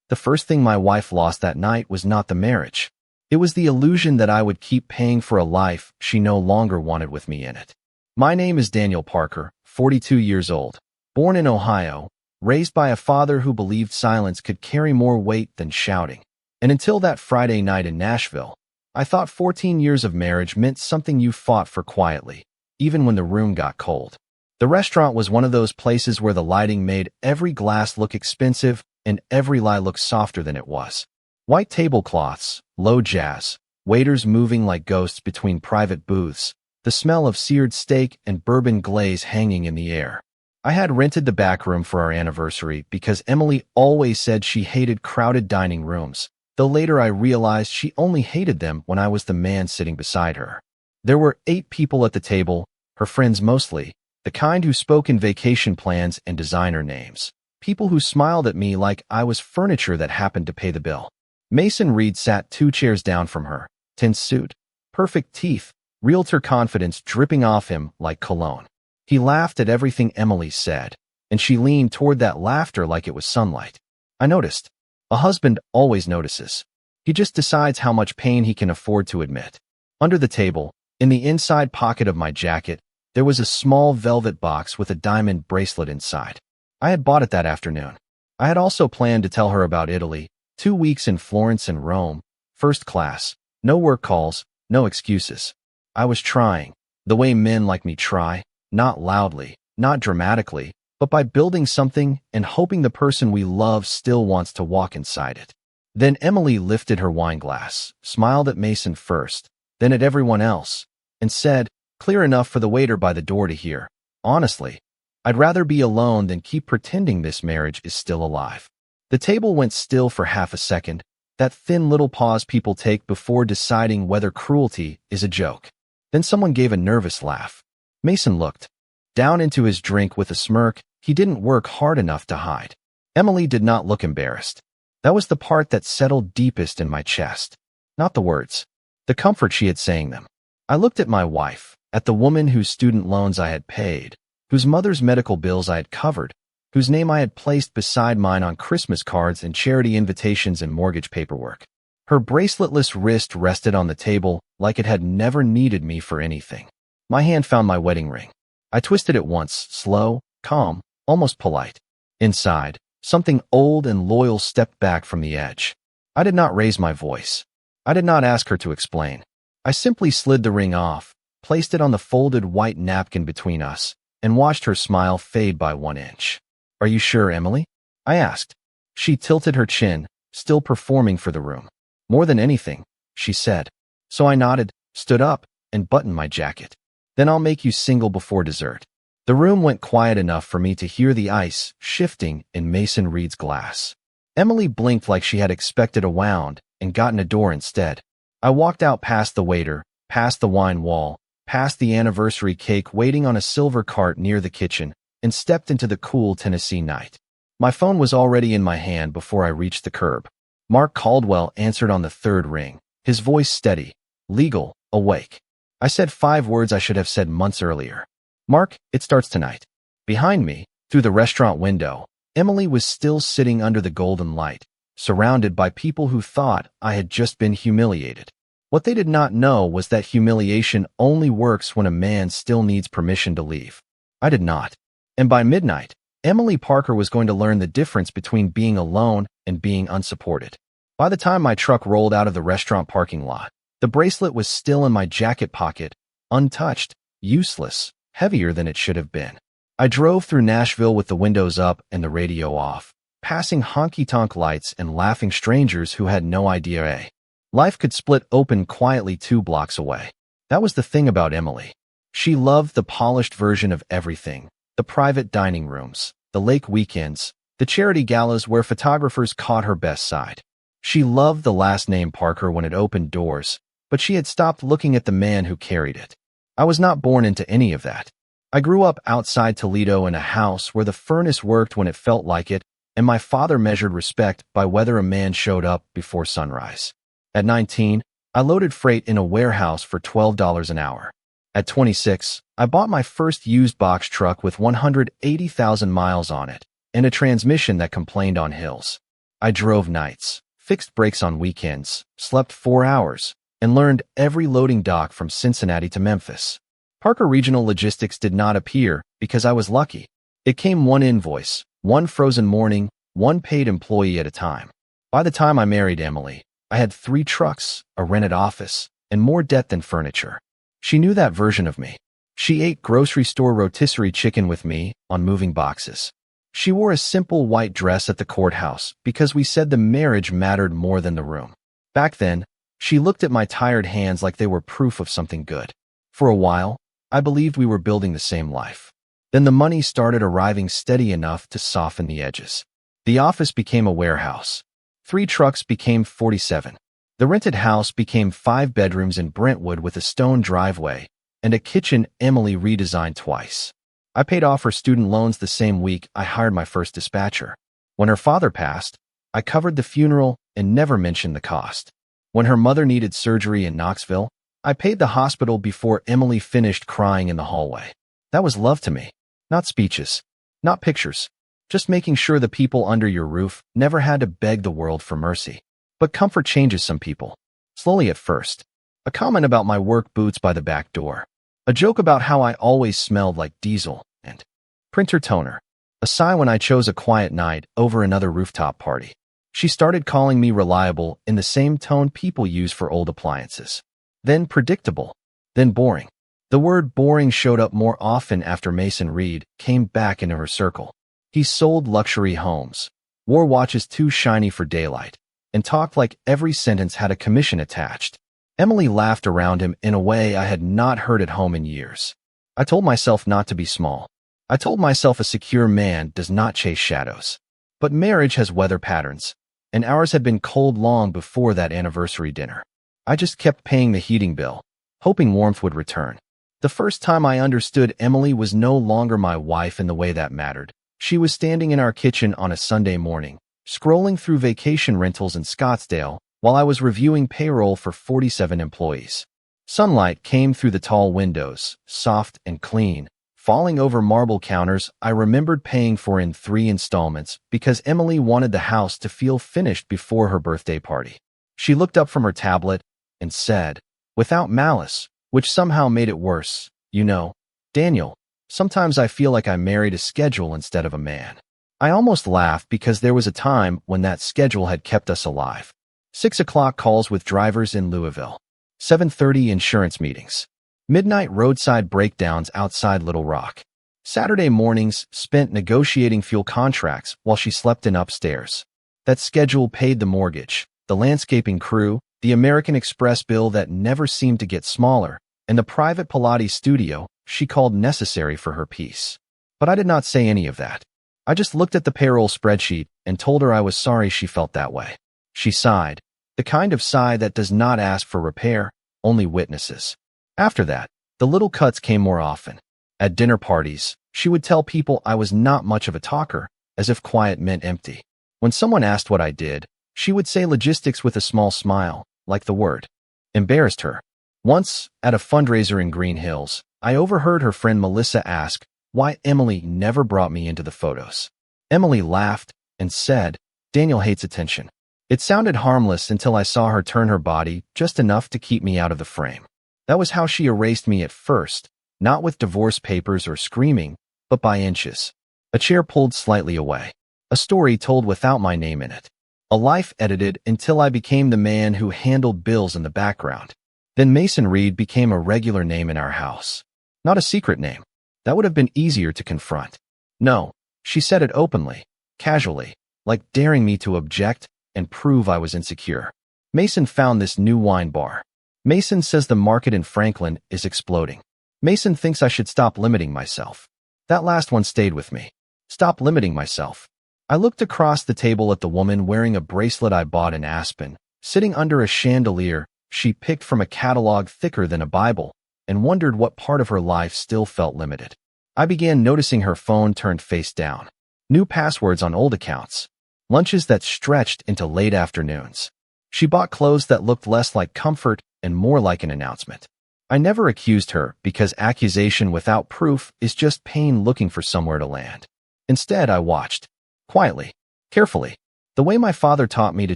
The first thing my wife lost that night was not the marriage. It was the illusion that I would keep paying for a life she no longer wanted with me in it. My name is Daniel Parker, 42 years old, born in Ohio, raised by a father who believed silence could carry more weight than shouting. And until that Friday night in Nashville, I thought 14 years of marriage meant something you fought for quietly, even when the room got cold. The restaurant was one of those places where the lighting made every glass look expensive and every lie look softer than it was. White tablecloths, low jazz, waiters moving like ghosts between private booths, the smell of seared steak and bourbon glaze hanging in the air. I had rented the back room for our anniversary because Emily always said she hated crowded dining rooms, though later I realized she only hated them when I was the man sitting beside her. There were 8 people at the table, her friends mostly, the kind who spoke in vacation plans and designer names, people who smiled at me like I was furniture that happened to pay the bill. Mason Reed sat 2 chairs down from her, tense suit, perfect teeth, realtor confidence dripping off him like cologne. He laughed at everything Emily said, and she leaned toward that laughter like it was sunlight. I noticed. A husband always notices. He just decides how much pain he can afford to admit. Under the table, in the inside pocket of my jacket, there was a small velvet box with a diamond bracelet inside. I had bought it that afternoon. I had also planned to tell her about Italy, 2 weeks in Florence and Rome, first class, no work calls, no excuses. I was trying, the way men like me try, not loudly, not dramatically, but by building something and hoping the person we love still wants to walk inside it. Then Emily lifted her wine glass, smiled at Mason first, then at everyone else, and said, clear enough for the waiter by the door to hear, honestly, I'd rather be alone than keep pretending this marriage is still alive. The table went still for half a second, that thin little pause people take before deciding whether cruelty is a joke. Then someone gave a nervous laugh. Mason looked down into his drink with a smirk he didn't work hard enough to hide. Emily did not look embarrassed. That was the part that settled deepest in my chest. Not the words, the comfort she had saying them. I looked at my wife, at the woman whose student loans I had paid, whose mother's medical bills I had covered, whose name I had placed beside mine on Christmas cards and charity invitations and mortgage paperwork. Her braceletless wrist rested on the table like it had never needed me for anything. My hand found my wedding ring. I twisted it once, slow, calm, almost polite. Inside, something old and loyal stepped back from the edge. I did not raise my voice. I did not ask her to explain. I simply slid the ring off, placed it on the folded white napkin between us, and watched her smile fade by 1 inch. Are you sure, Emily? I asked. She tilted her chin, still performing for the room. More than anything, she said. So I nodded, stood up, and buttoned my jacket. Then I'll make you single before dessert. The room went quiet enough for me to hear the ice shifting in Mason Reed's glass. Emily blinked like she had expected a wound and gotten a door instead. I walked out past the waiter, past the wine wall, past the anniversary cake waiting on a silver cart near the kitchen, and stepped into the cool Tennessee night. My phone was already in my hand before I reached the curb. Mark Caldwell answered on the 3rd ring, his voice steady, legal, awake. I said 5 words I should have said months earlier. Mark, it starts tonight. Behind me, through the restaurant window, Emily was still sitting under the golden light, surrounded by people who thought I had just been humiliated. What they did not know was that humiliation only works when a man still needs permission to leave. I did not. And by midnight, Emily Parker was going to learn the difference between being alone and being unsupported. By the time my truck rolled out of the restaurant parking lot, the bracelet was still in my jacket pocket, untouched, useless, heavier than it should have been. I drove through Nashville with the windows up and the radio off, passing honky-tonk lights and laughing strangers who had no idea life could split open quietly 2 blocks away. That was the thing about Emily. She loved the polished version of everything, the private dining rooms, the lake weekends, the charity galas where photographers caught her best side. She loved the last name Parker when it opened doors, but she had stopped looking at the man who carried it. I was not born into any of that. I grew up outside Toledo in a house where the furnace worked when it felt like it, and my father measured respect by whether a man showed up before sunrise. At 19, I loaded freight in a warehouse for $12 an hour. At 26, I bought my first used box truck with 180,000 miles on it and a transmission that complained on hills. I drove nights, fixed brakes on weekends, slept 4 hours, and learned every loading dock from Cincinnati to Memphis. Parker Regional Logistics did not appear because I was lucky. It came one invoice, one frozen morning, one paid employee at a time. By the time I married Emily, I had 3 trucks, a rented office, and more debt than furniture. She knew that version of me. She ate grocery store rotisserie chicken with me on moving boxes. She wore a simple white dress at the courthouse because we said the marriage mattered more than the room. Back then, she looked at my tired hands like they were proof of something good. For a while, I believed we were building the same life. Then the money started arriving steady enough to soften the edges. The office became a warehouse. 3 trucks became 47. The rented house became 5 bedrooms in Brentwood with a stone driveway and a kitchen Emily redesigned twice. I paid off her student loans the same week I hired my first dispatcher. When her father passed, I covered the funeral and never mentioned the cost. When her mother needed surgery in Knoxville, I paid the hospital before Emily finished crying in the hallway. That was love to me. Not speeches, not pictures, just making sure the people under your roof never had to beg the world for mercy. But comfort changes some people. Slowly at first. A comment about my work boots by the back door. A joke about how I always smelled like diesel and printer toner. A sigh when I chose a quiet night over another rooftop party. She started calling me reliable in the same tone people use for old appliances. Then predictable. Then boring. The word boring showed up more often after Mason Reed came back into her circle. He sold luxury homes, wore watches too shiny for daylight, and talked like every sentence had a commission attached. Emily laughed around him in a way I had not heard at home in years. I told myself not to be small. I told myself a secure man does not chase shadows. But marriage has weather patterns, and ours had been cold long before that anniversary dinner. I just kept paying the heating bill, hoping warmth would return. The first time I understood Emily was no longer my wife in the way that mattered. She was standing in our kitchen on a Sunday morning, scrolling through vacation rentals in Scottsdale, while I was reviewing payroll for 47 employees. Sunlight came through the tall windows, soft and clean, falling over marble counters I remembered paying for in 3 installments because Emily wanted the house to feel finished before her birthday party. She looked up from her tablet and said, without malice, which somehow made it worse, "You know, Daniel, sometimes I feel like I married a schedule instead of a man." I almost laughed because there was a time when that schedule had kept us alive. 6 o'clock calls with drivers in Louisville. 7:30 insurance meetings. Midnight roadside breakdowns outside Little Rock. Saturday mornings spent negotiating fuel contracts while she slept in upstairs. That schedule paid the mortgage, the landscaping crew, the American Express bill that never seemed to get smaller, and the private Pilates studio she called necessary for her peace. But I did not say any of that. I just looked at the payroll spreadsheet and told her I was sorry she felt that way. She sighed. The kind of sigh that does not ask for repair, only witnesses. After that, the little cuts came more often. At dinner parties, she would tell people I was not much of a talker, as if quiet meant empty. When someone asked what I did, she would say logistics with a small smile, like the word embarrassed her. Once, at a fundraiser in Green Hills, I overheard her friend Melissa ask why Emily never brought me into the photos. Emily laughed and said, "Daniel hates attention." It sounded harmless until I saw her turn her body just enough to keep me out of the frame. That was how she erased me at first, not with divorce papers or screaming, but by inches. A chair pulled slightly away. A story told without my name in it. A life edited until I became the man who handled bills in the background. Then Mason Reed became a regular name in our house. Not a secret name. That would have been easier to confront. No, she said it openly, casually, like daring me to object and prove I was insecure. Mason found this new wine bar. Mason says the market in Franklin is exploding. Mason thinks I should stop limiting myself. That last one stayed with me. Stop limiting myself. I looked across the table at the woman wearing a bracelet I bought in Aspen, sitting under a chandelier she picked from a catalog thicker than a Bible, and wondered what part of her life still felt limited. I began noticing her phone turned face down. New passwords on old accounts. Lunches that stretched into late afternoons. She bought clothes that looked less like comfort and more like an announcement. I never accused her because accusation without proof is just pain looking for somewhere to land. Instead, I watched. Quietly. Carefully. The way my father taught me to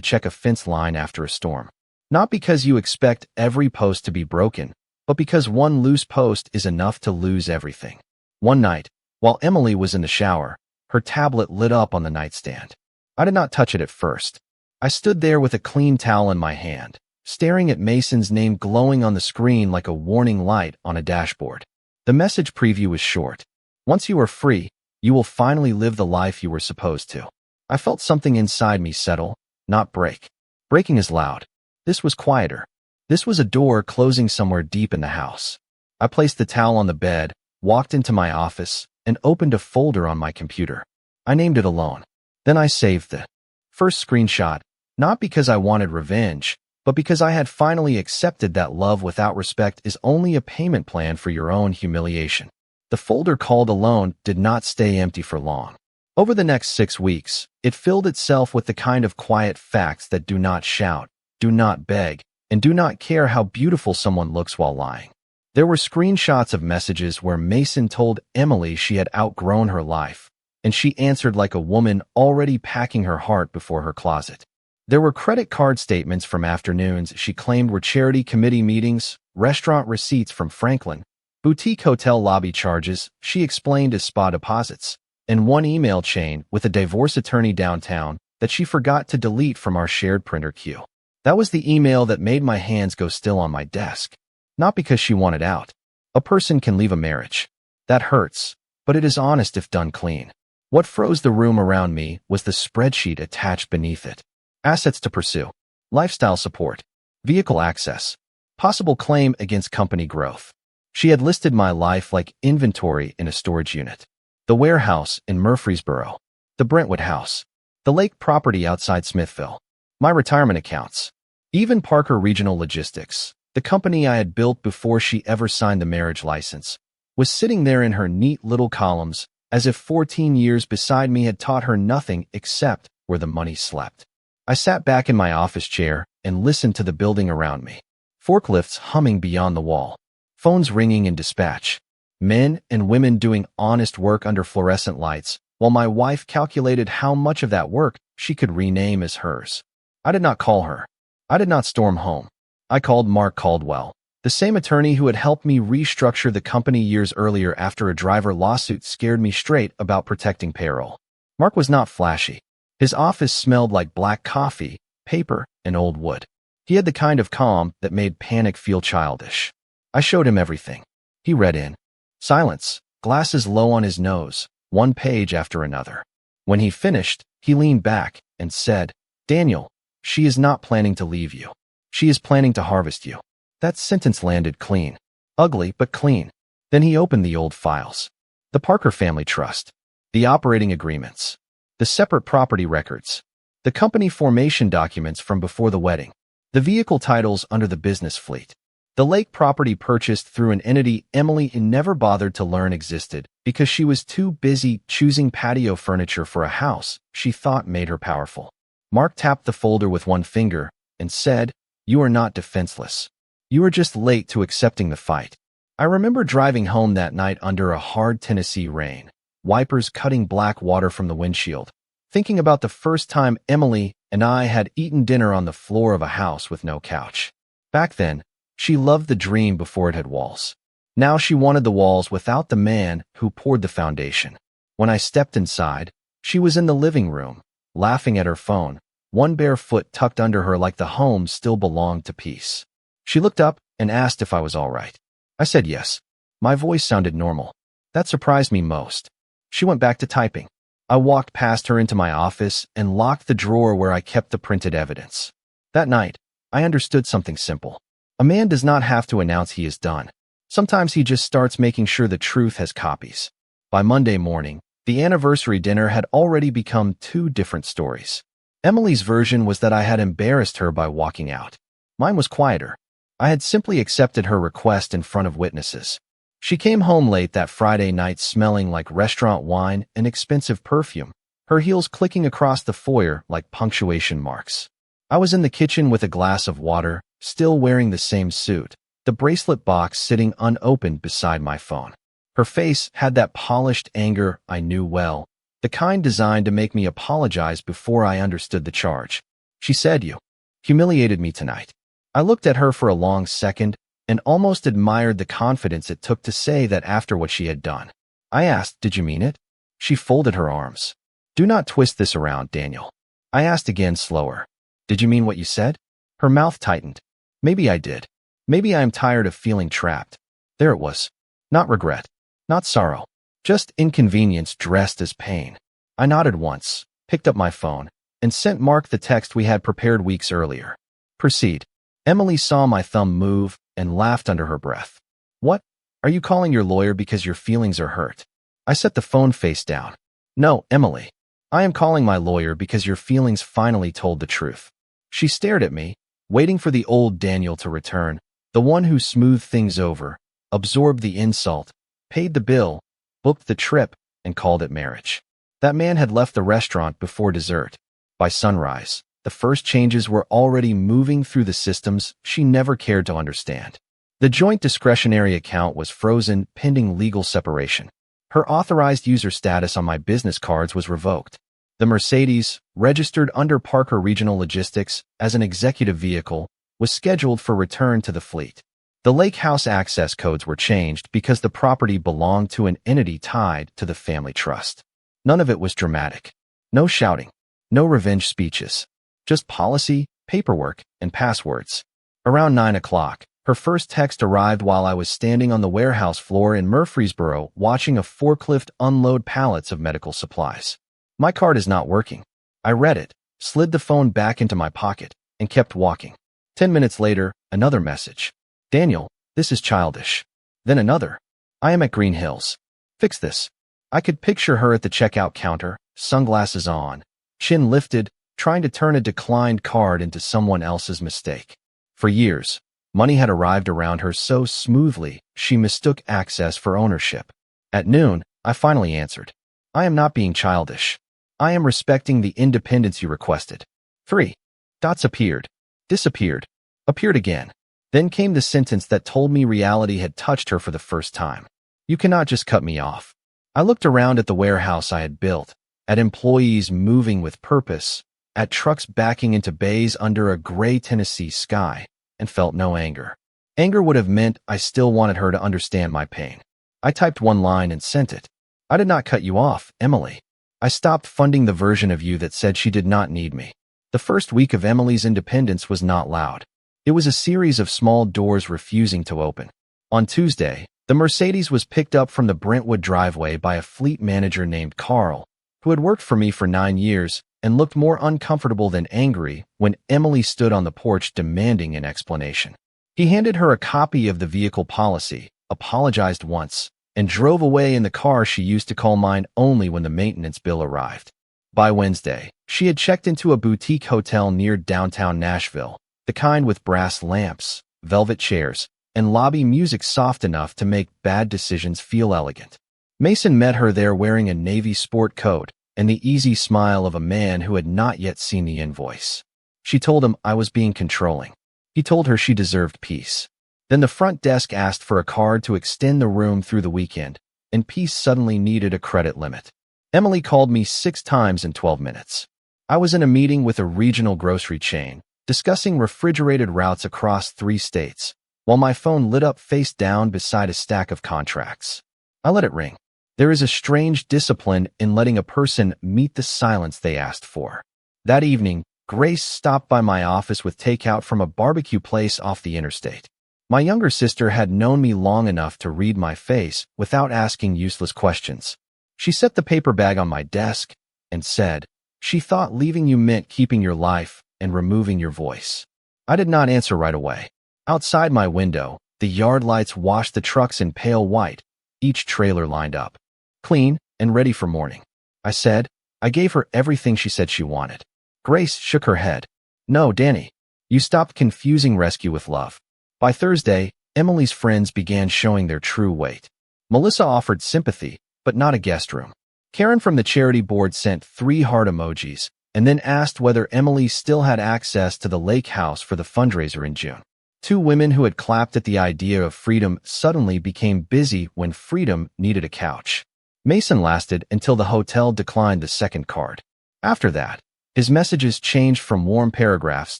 check a fence line after a storm. Not because you expect every post to be broken, but because one loose post is enough to lose everything. One night, while Emily was in the shower, her tablet lit up on the nightstand. I did not touch it at first. I stood there with a clean towel in my hand, staring at Mason's name glowing on the screen like a warning light on a dashboard. The message preview was short. Once you are free, you will finally live the life you were supposed to. I felt something inside me settle, not break. Breaking is loud. This was quieter. This was a door closing somewhere deep in the house. I placed the towel on the bed, walked into my office, and opened a folder on my computer. I named it Alone. Then I saved the first screenshot, not because I wanted revenge, but because I had finally accepted that love without respect is only a payment plan for your own humiliation. The folder called Alone did not stay empty for long. Over the next 6 weeks, it filled itself with the kind of quiet facts that do not shout, do not beg, and do not care how beautiful someone looks while lying. There were screenshots of messages where Mason told Emily she had outgrown her life, and she answered like a woman already packing her heart before her closet. There were credit card statements from afternoons she claimed were charity committee meetings, restaurant receipts from Franklin, boutique hotel lobby charges she explained as spa deposits, and one email chain with a divorce attorney downtown that she forgot to delete from our shared printer queue. That was the email that made my hands go still on my desk. Not because she wanted out. A person can leave a marriage. That hurts, but it is honest if done clean. What froze the room around me was the spreadsheet attached beneath it. Assets to pursue. Lifestyle support. Vehicle access. Possible claim against company growth. She had listed my life like inventory in a storage unit. The warehouse in Murfreesboro. The Brentwood house. The lake property outside Smithville. My retirement accounts. Even Parker Regional Logistics, the company I had built before she ever signed the marriage license, was sitting there in her neat little columns, as if 14 years beside me had taught her nothing except where the money slept. I sat back in my office chair and listened to the building around me. Forklifts humming beyond the wall. Phones ringing in dispatch. Men and women doing honest work under fluorescent lights, while my wife calculated how much of that work she could rename as hers. I did not call her. I did not storm home. I called Mark Caldwell, the same attorney who had helped me restructure the company years earlier after a driver lawsuit scared me straight about protecting payroll. Mark was not flashy. His office smelled like black coffee, paper, and old wood. He had the kind of calm that made panic feel childish. I showed him everything. He read in. Silence, glasses low on his nose, one page after another. When he finished, he leaned back and said, Daniel, she is not planning to leave you. She is planning to harvest you. That sentence landed clean. Ugly, but clean. Then he opened the old files. The Parker family trust. The operating agreements. The separate property records. The company formation documents from before the wedding. The vehicle titles under the business fleet. The lake property purchased through an entity Emily never bothered to learn existed because she was too busy choosing patio furniture for a house she thought made her powerful. Mark tapped the folder with one finger and said, You are not defenseless. You are just late to accepting the fight. I remember driving home that night under a hard Tennessee rain, wipers cutting black water from the windshield, thinking about the first time Emily and I had eaten dinner on the floor of a house with no couch. Back then, she loved the dream before it had walls. Now she wanted the walls without the man who poured the foundation. When I stepped inside, she was in the living room, laughing at her phone, one bare foot tucked under her like the home still belonged to peace. She looked up and asked if I was all right. I said yes. My voice sounded normal. That surprised me most. She went back to typing. I walked past her into my office and locked the drawer where I kept the printed evidence. That night, I understood something simple. A man does not have to announce he is done. Sometimes he just starts making sure the truth has copies. By Monday morning, the anniversary dinner had already become 2 different stories. Emily's version was that I had embarrassed her by walking out. Mine was quieter. I had simply accepted her request in front of witnesses. She came home late that Friday night smelling like restaurant wine and expensive perfume, her heels clicking across the foyer like punctuation marks. I was in the kitchen with a glass of water, still wearing the same suit, the bracelet box sitting unopened beside my phone. Her face had that polished anger I knew well, the kind designed to make me apologize before I understood the charge. She said, "You humiliated me tonight." I looked at her for a long second and almost admired the confidence it took to say that after what she had done. I asked, "Did you mean it?" She folded her arms. "Do not twist this around, Daniel." I asked again, slower. "Did you mean what you said?" Her mouth tightened. "Maybe I did. Maybe I am tired of feeling trapped." There it was. Not regret. Not sorrow. Just inconvenience dressed as pain. I nodded once, picked up my phone, and sent Mark the text we had prepared weeks earlier. "Proceed." Emily saw my thumb move and laughed under her breath. "What? Are you calling your lawyer because your feelings are hurt?" I set the phone face down. "No, Emily. I am calling my lawyer because your feelings finally told the truth." She stared at me, waiting for the old Daniel to return, the one who smoothed things over, absorbed the insult, paid the bill, booked the trip, and called it marriage. That man had left the restaurant before dessert. By sunrise, the first changes were already moving through the systems she never cared to understand. The joint discretionary account was frozen pending legal separation. Her authorized user status on my business cards was revoked. The Mercedes, registered under Parker Regional Logistics as an executive vehicle, was scheduled for return to the fleet. The lake house access codes were changed because the property belonged to an entity tied to the family trust. None of it was dramatic. No shouting. No revenge speeches. Just policy, paperwork, and passwords. Around 9 o'clock, her first text arrived while I was standing on the warehouse floor in Murfreesboro watching a forklift unload pallets of medical supplies. "My card is not working." I read it, slid the phone back into my pocket, and kept walking. 10 minutes later, another message. "Daniel, this is childish." Then another. "I am at Green Hills. Fix this." I could picture her at the checkout counter, sunglasses on, chin lifted, trying to turn a declined card into someone else's mistake. For years, money had arrived around her so smoothly she mistook access for ownership. At noon, I finally answered. "I am not being childish. I am respecting the independence you requested." 3 dots appeared, disappeared, appeared again. Then came the sentence that told me reality had touched her for the first time. "You cannot just cut me off." I looked around at the warehouse I had built, at employees moving with purpose, at trucks backing into bays under a gray Tennessee sky, and felt no anger. Anger would have meant I still wanted her to understand my pain. I typed one line and sent it. "I did not cut you off, Emily. I stopped funding the version of you that said she did not need me." The first week of Emily's independence was not loud. It was a series of small doors refusing to open. On Tuesday, the Mercedes was picked up from the Brentwood driveway by a fleet manager named Carl, who had worked for me for 9 years and looked more uncomfortable than angry when Emily stood on the porch demanding an explanation. He handed her a copy of the vehicle policy, apologized once, and drove away in the car she used to call mine only when the maintenance bill arrived. By Wednesday, she had checked into a boutique hotel near downtown Nashville, the kind with brass lamps, velvet chairs, and lobby music soft enough to make bad decisions feel elegant. Mason met her there wearing a navy sport coat and the easy smile of a man who had not yet seen the invoice. She told him I was being controlling. He told her she deserved peace. Then the front desk asked for a card to extend the room through the weekend, and peace suddenly needed a credit limit. Emily called me 6 times in 12 minutes. I was in a meeting with a regional grocery chain, discussing refrigerated routes across 3 states, while my phone lit up face down beside a stack of contracts. I let it ring. There is a strange discipline in letting a person meet the silence they asked for. That evening, Grace stopped by my office with takeout from a barbecue place off the interstate. My younger sister had known me long enough to read my face without asking useless questions. She set the paper bag on my desk and said, "She thought leaving you meant keeping your life and removing your voice." I did not answer right away. Outside my window, the yard lights washed the trucks in pale white, each trailer lined up, clean and ready for morning. I said, I gave her everything she said she wanted. Grace shook her head. "No, Danny, you stopped confusing rescue with love." By Thursday, Emily's friends began showing their true weight. Melissa offered sympathy, but not a guest room. Karen from the charity board sent 3 heart emojis and then asked whether Emily still had access to the lake house for the fundraiser in June. 2 women who had clapped at the idea of freedom suddenly became busy when freedom needed a couch. Mason lasted until the hotel declined the second card. After that, his messages changed from warm paragraphs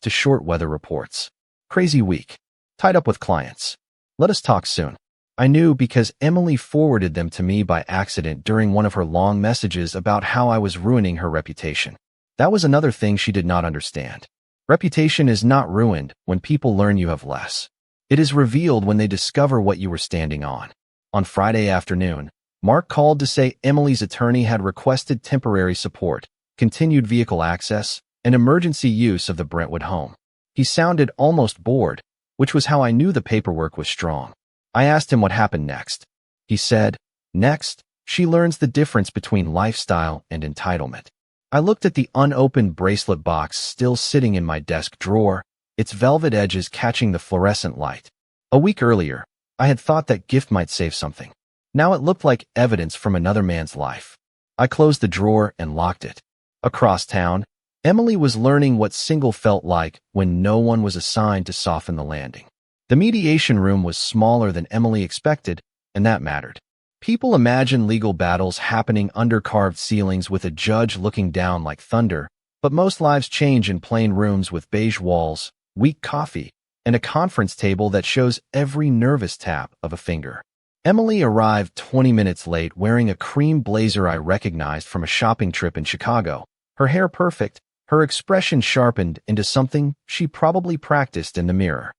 to short weather reports. Crazy week. Tied up with clients. Let us talk soon. I knew because Emily forwarded them to me by accident during one of her long messages about how I was ruining her reputation. That was another thing she did not understand. Reputation is not ruined when people learn you have less. It is revealed when they discover what you were standing on. On Friday afternoon, Mark called to say Emily's attorney had requested temporary support, continued vehicle access, and emergency use of the Brentwood home. He sounded almost bored, which was how I knew the paperwork was strong. I asked him what happened next. He said, "Next, she learns the difference between lifestyle and entitlement." I looked at the unopened bracelet box still sitting in my desk drawer, its velvet edges catching the fluorescent light. A week earlier, I had thought that gift might save something. Now it looked like evidence from another man's life. I closed the drawer and locked it. Across town, Emily was learning what single felt like when no one was assigned to soften the landing. The mediation room was smaller than Emily expected, and that mattered. People imagine legal battles happening under carved ceilings with a judge looking down like thunder, but most lives change in plain rooms with beige walls, weak coffee, and a conference table that shows every nervous tap of a finger. Emily arrived 20 minutes late wearing a cream blazer I recognized from a shopping trip in Chicago, her hair perfect, her expression sharpened into something she probably practiced in the mirror.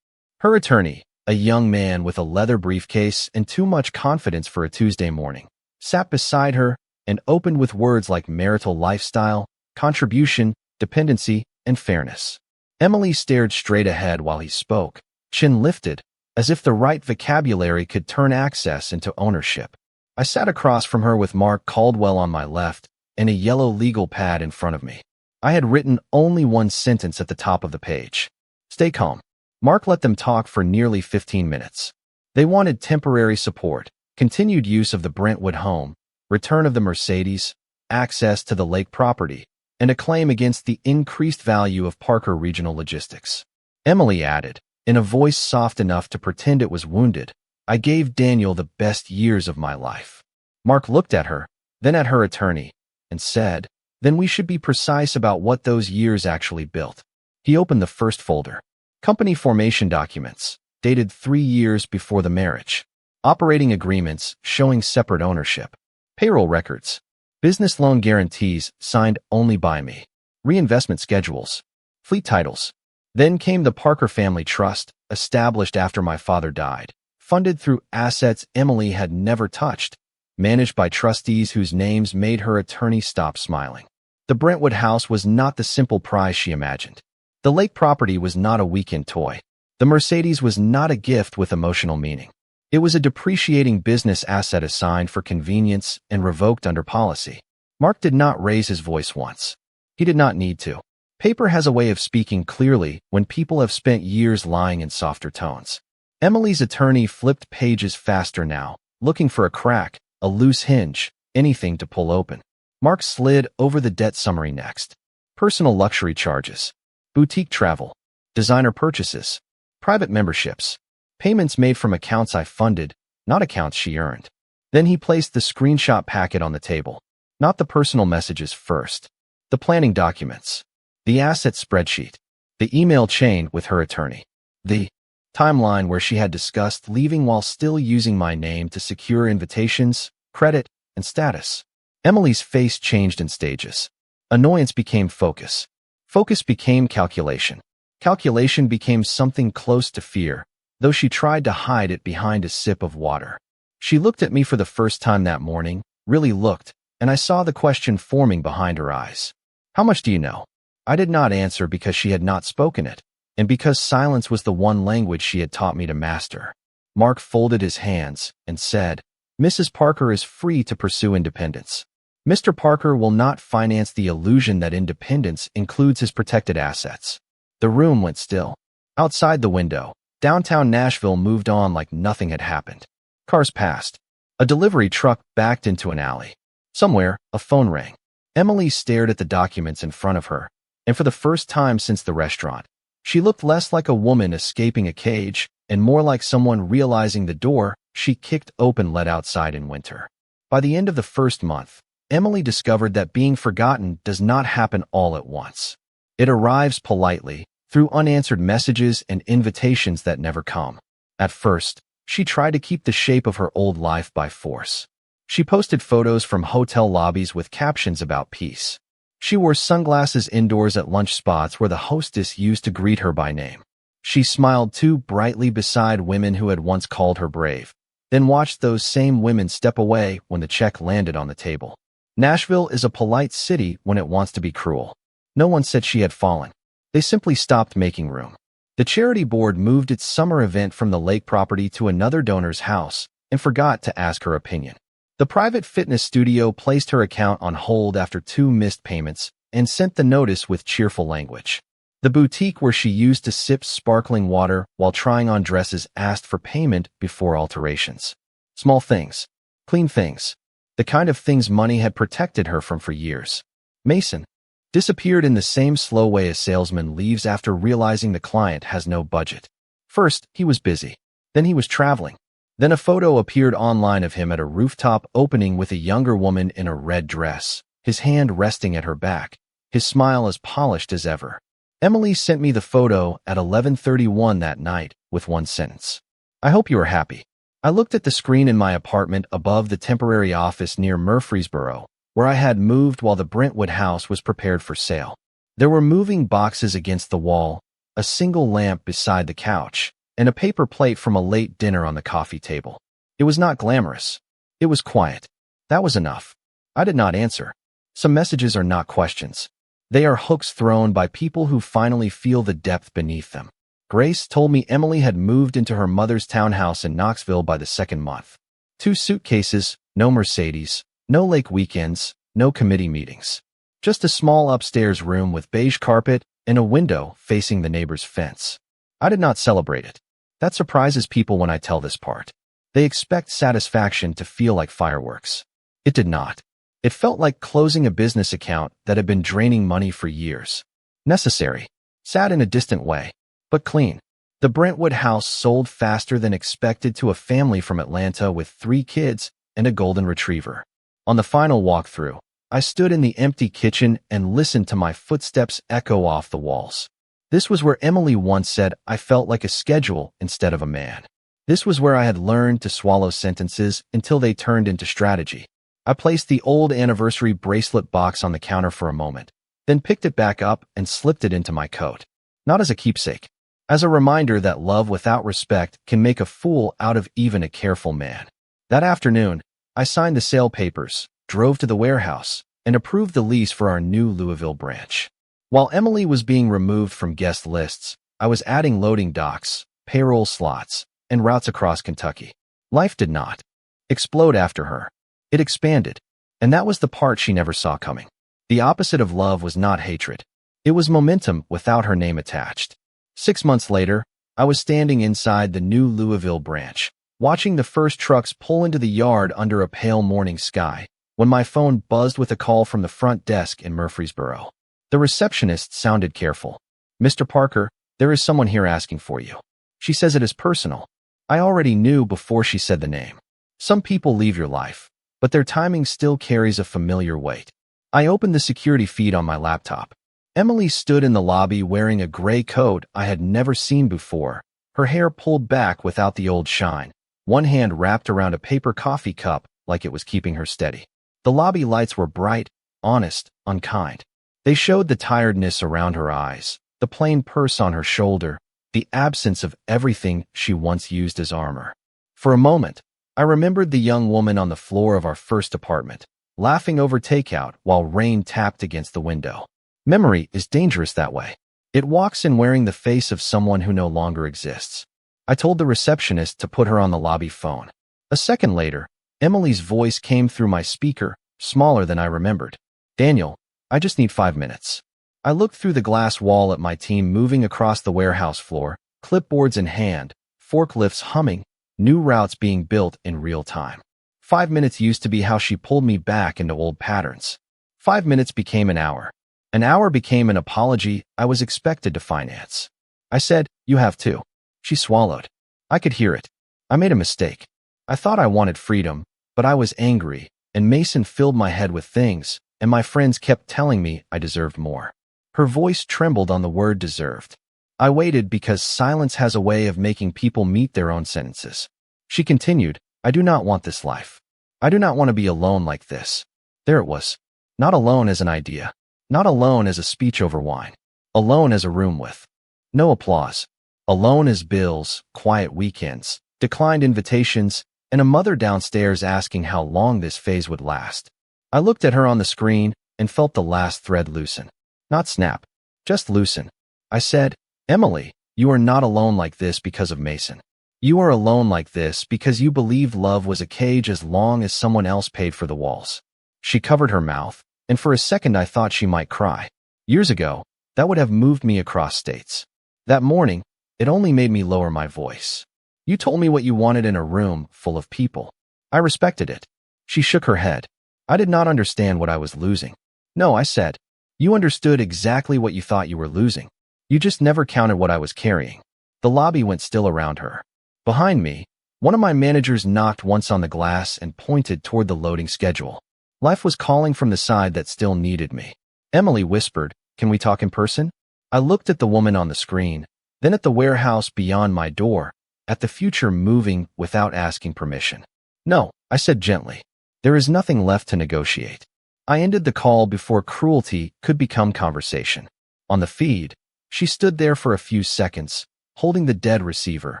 Her attorney, a young man with a leather briefcase and too much confidence for a Tuesday morning, sat beside her and opened with words like marital lifestyle, contribution, dependency, and fairness. Emily stared straight ahead while he spoke, chin lifted, as if the right vocabulary could turn access into ownership. I sat across from her with Mark Caldwell on my left and a yellow legal pad in front of me. I had written only one sentence at the top of the page. Stay calm. Mark let them talk for nearly 15 minutes. They wanted temporary support, continued use of the Brentwood home, return of the Mercedes, access to the lake property, and a claim against the increased value of Parker Regional Logistics. Emily added, in a voice soft enough to pretend it was wounded, "I gave Daniel the best years of my life." Mark looked at her, then at her attorney, and said, "Then we should be precise about what those years actually built." He opened the first folder. Company formation documents, dated 3 years before the marriage. Operating agreements showing separate ownership. Payroll records. Business loan guarantees signed only by me. Reinvestment schedules. Fleet titles. Then came the Parker Family Trust, established after my father died, funded through assets Emily had never touched, managed by trustees whose names made her attorney stop smiling. The Brentwood house was not the simple prize she imagined. The lake property was not a weekend toy. The Mercedes was not a gift with emotional meaning. It was a depreciating business asset assigned for convenience and revoked under policy. Mark did not raise his voice once. He did not need to. Paper has a way of speaking clearly when people have spent years lying in softer tones. Emily's attorney flipped pages faster now, looking for a crack, a loose hinge, anything to pull open. Mark slid over the debt summary next. Personal luxury charges. Boutique travel, designer purchases, private memberships, payments made from accounts I funded, not accounts she earned. Then he placed the screenshot packet on the table, not the personal messages first, the planning documents, the asset spreadsheet, the email chain with her attorney, the timeline where she had discussed leaving while still using my name to secure invitations, credit, and status. Emily's face changed in stages. Annoyance became focus. Focus became calculation. Calculation became something close to fear, though she tried to hide it behind a sip of water. She looked at me for the first time that morning, really looked, and I saw the question forming behind her eyes. "How much do you know?" I did not answer because she had not spoken it, and because silence was the one language she had taught me to master. Mark folded his hands and said, "Mrs. Parker is free to pursue independence. Mr. Parker will not finance the illusion that independence includes his protected assets." The room went still. Outside the window, downtown Nashville moved on like nothing had happened. Cars passed. A delivery truck backed into an alley. Somewhere, a phone rang. Emily stared at the documents in front of her, and for the first time since the restaurant, she looked less like a woman escaping a cage and more like someone realizing the door she kicked open let outside in winter. By the end of the first month, Emily discovered that being forgotten does not happen all at once. It arrives politely, through unanswered messages and invitations that never come. At first, she tried to keep the shape of her old life by force. She posted photos from hotel lobbies with captions about peace. She wore sunglasses indoors at lunch spots where the hostess used to greet her by name. She smiled too brightly beside women who had once called her brave, then watched those same women step away when the check landed on the table. Nashville is a polite city when it wants to be cruel. No one said she had fallen. They simply stopped making room. The charity board moved its summer event from the lake property to another donor's house and forgot to ask her opinion. The private fitness studio placed her account on hold after 2 missed payments and sent the notice with cheerful language. The boutique where she used to sip sparkling water while trying on dresses asked for payment before alterations. Small things. Clean things. The kind of things money had protected her from for years. Mason disappeared in the same slow way a salesman leaves after realizing the client has no budget. First, he was busy. Then he was traveling. Then a photo appeared online of him at a rooftop opening with a younger woman in a red dress, his hand resting at her back, his smile as polished as ever. Emily sent me the photo at 11:31 that night with one sentence. I hope you are happy. I looked at the screen in my apartment above the temporary office near Murfreesboro, where I had moved while the Brentwood house was prepared for sale. There were moving boxes against the wall, a single lamp beside the couch, and a paper plate from a late dinner on the coffee table. It was not glamorous. It was quiet. That was enough. I did not answer. Some messages are not questions. They are hooks thrown by people who finally feel the depth beneath them. Grace told me Emily had moved into her mother's townhouse in Knoxville by the second month. 2 suitcases, no Mercedes, no lake weekends, no committee meetings. Just a small upstairs room with beige carpet and a window facing the neighbor's fence. I did not celebrate it. That surprises people when I tell this part. They expect satisfaction to feel like fireworks. It did not. It felt like closing a business account that had been draining money for years. Necessary. Sad in a distant way, but clean. The Brentwood house sold faster than expected to a family from Atlanta with 3 kids and a golden retriever. On the final walkthrough, I stood in the empty kitchen and listened to my footsteps echo off the walls. This was where Emily once said I felt like a schedule instead of a man. This was where I had learned to swallow sentences until they turned into strategy. I placed the old anniversary bracelet box on the counter for a moment, then picked it back up and slipped it into my coat. Not as a keepsake, as a reminder that love without respect can make a fool out of even a careful man. That afternoon, I signed the sale papers, drove to the warehouse, and approved the lease for our new Louisville branch. While Emily was being removed from guest lists, I was adding loading docks, payroll slots, and routes across Kentucky. Life did not explode after her. It expanded, and that was the part she never saw coming. The opposite of love was not hatred. It was momentum without her name attached. 6 months later, I was standing inside the new Louisville branch, watching the first trucks pull into the yard under a pale morning sky, when my phone buzzed with a call from the front desk in Murfreesboro. The receptionist sounded careful. "Mr. Parker, there is someone here asking for you. She says it is personal." I already knew before she said the name. Some people leave your life, but their timing still carries a familiar weight. I opened the security feed on my laptop. Emily stood in the lobby wearing a gray coat I had never seen before, her hair pulled back without the old shine, one hand wrapped around a paper coffee cup like it was keeping her steady. The lobby lights were bright, honest, unkind. They showed the tiredness around her eyes, the plain purse on her shoulder, the absence of everything she once used as armor. For a moment, I remembered the young woman on the floor of our first apartment, laughing over takeout while rain tapped against the window. Memory is dangerous that way. It walks in wearing the face of someone who no longer exists. I told the receptionist to put her on the lobby phone. A second later, Emily's voice came through my speaker, smaller than I remembered. "Daniel, I just need 5 minutes." I looked through the glass wall at my team moving across the warehouse floor, clipboards in hand, forklifts humming, new routes being built in real time. 5 minutes used to be how she pulled me back into old patterns. 5 minutes became an hour. An hour became an apology I was expected to finance. I said, "You have to." She swallowed. I could hear it. I made a mistake. I thought I wanted freedom, but I was angry, and Mason filled my head with things, and my friends kept telling me I deserved more. Her voice trembled on the word deserved. I waited because silence has a way of making people meet their own sentences. She continued, I do not want this life. I do not want to be alone like this. There it was. Not alone as an idea. Not alone as a speech over wine. Alone as a room with no applause. Alone as bills, quiet weekends, declined invitations, and a mother downstairs asking how long this phase would last. I looked at her on the screen and felt the last thread loosen. Not snap, just loosen. I said, Emily, you are not alone like this because of Mason. You are alone like this because you believed love was a cage as long as someone else paid for the walls. She covered her mouth, and for a second I thought she might cry. Years ago, that would have moved me across states. That morning, it only made me lower my voice. You told me what you wanted in a room full of people. I respected it. She shook her head. I did not understand what I was losing. No, I said. You understood exactly what you thought you were losing. You just never counted what I was carrying. The lobby went still around her. Behind me, one of my managers knocked once on the glass and pointed toward the loading schedule. Life was calling from the side that still needed me. Emily whispered, Can we talk in person? I looked at the woman on the screen, then at the warehouse beyond my door, at the future moving without asking permission. No, I said gently. There is nothing left to negotiate. I ended the call before cruelty could become conversation. On the feed, she stood there for a few seconds, holding the dead receiver,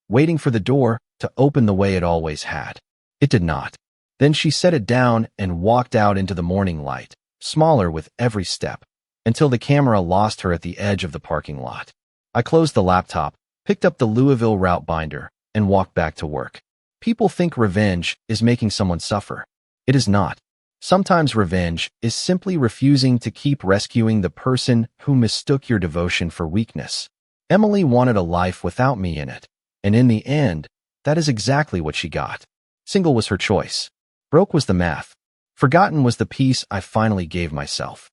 waiting for the door to open the way it always had. It did not. Then she set it down and walked out into the morning light, smaller with every step, until the camera lost her at the edge of the parking lot. I closed the laptop, picked up the Louisville route binder, and walked back to work. People think revenge is making someone suffer. It is not. Sometimes revenge is simply refusing to keep rescuing the person who mistook your devotion for weakness. Emily wanted a life without me in it, and in the end, that is exactly what she got. Single was her choice. Broke was the math. Forgotten was the peace I finally gave myself.